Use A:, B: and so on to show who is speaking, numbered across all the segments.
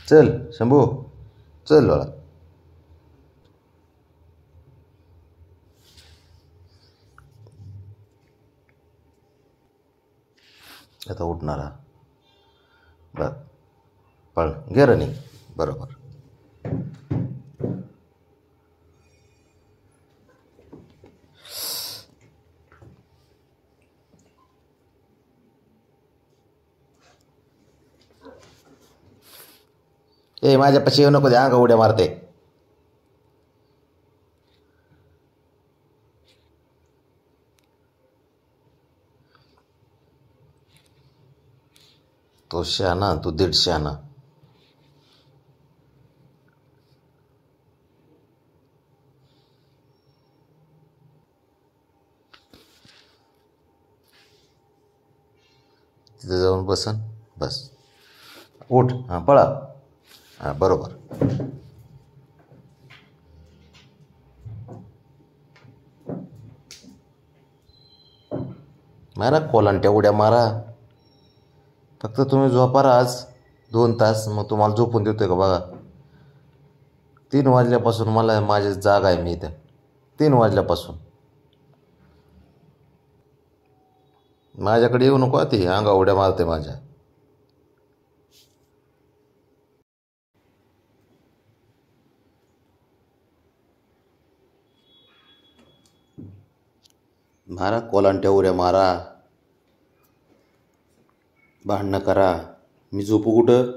A: चल शंभू, चल बाळा. आता उठणारा बर, पळ घे रनिंग. बरोबर. ए माझ्यापाशी येऊ नको, द्या अंगा उड्या मारते. तो शहाणा, तू 150 आणा. तिथे जाऊन बसन. बस उठ. हां पळा. हां बरोबर. मारा कोलांट्या उड्या मारा. फक्त तुम्ही झोपा आज 2 तास, मग तुम्हाला झोपून देतोय का बघा. 3 वाजल्यापासून मला माझी जागा आहे. मी इथे 3 वाजल्यापासून. माझ्याकडे येऊ नको. ती अंगा उड्या मारते माझ्या. मारा कोलांट्या उड्या मारा. भांडणं करा. मी झोपू कुठं.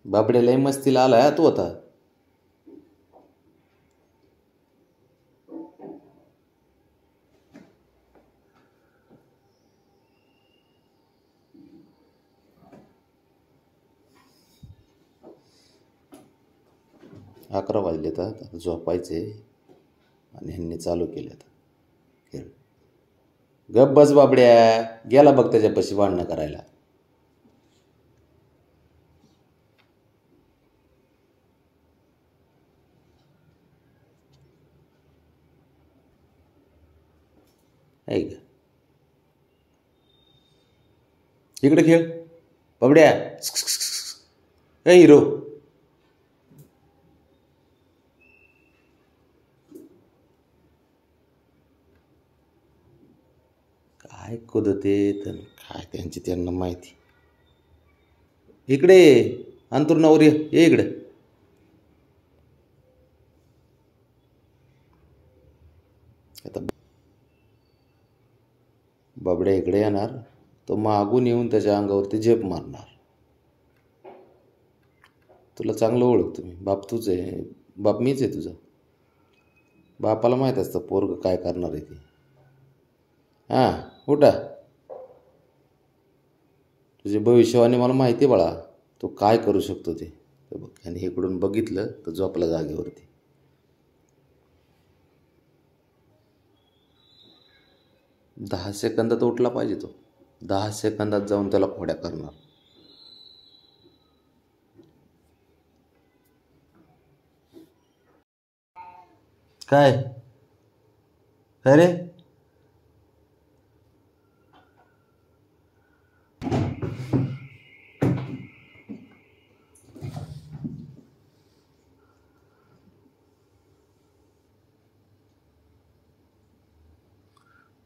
A: बाबड्या लय मस्तीला आलाय तू आता. अकरा वाजले तर आता झोपायचे आणि ह्यांनी चालू केले आता खेळ. गप बस बाबड्या. गेला बघ त्याच्यापाशी भांडणं करायला. ऐक इकडे खेळ बाबड्या. ए हिरो. काय कुदते तर काय त्यांची त्यांना माहिती. इकडे अंतुरणावर ये इकडे. आता बाबड्या इकडे येणार, तो मागून येऊन त्याच्या अंगावरती झेप मारणार. तुला चांगलं ओळखतो मी. बाप तूच आहे. बाप मीच आहे तुझा. बापाला माहीत असतं पोरग काय करणार आहे ते. हां उठा. तुझे भविष्यवाणी मला माहिती आहे बाळा. तो काय करू शकतो ते बघ. आणि इकडून बघितलं तर झोपला जागेवरती. दहा सेकंदात उठला पाहिजे तो. 10 सेकंदात जाऊन त्याला खोड्या करणार. काय काय रे.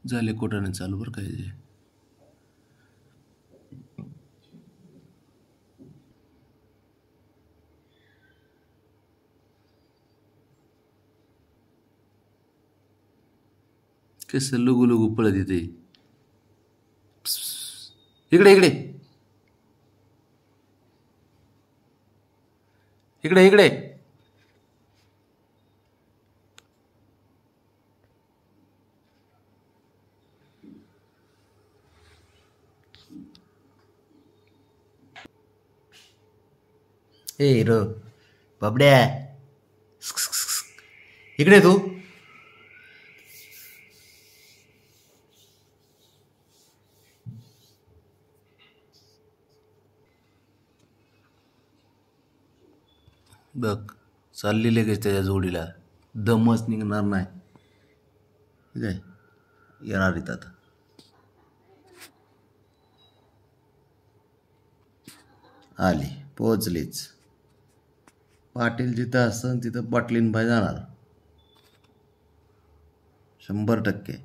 A: झाले कोटाने चालू बरं काय. कसं लुगू लुगू पळत येते. इकडे इकडे इकडे इकडे. ए हिरो बाबड्या. इकडे तू. बघ चालली लगेच त्याच्या जोडीला, दमच निघणार नाही. ठीक आहे, येणार इथं आता. आली, पोहोचलीच. पाटील जिथं असतं तिथं पाटलीन भाई जाणार 100%.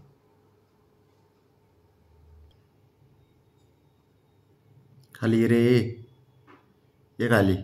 A: खाली ये रे, ये खाली.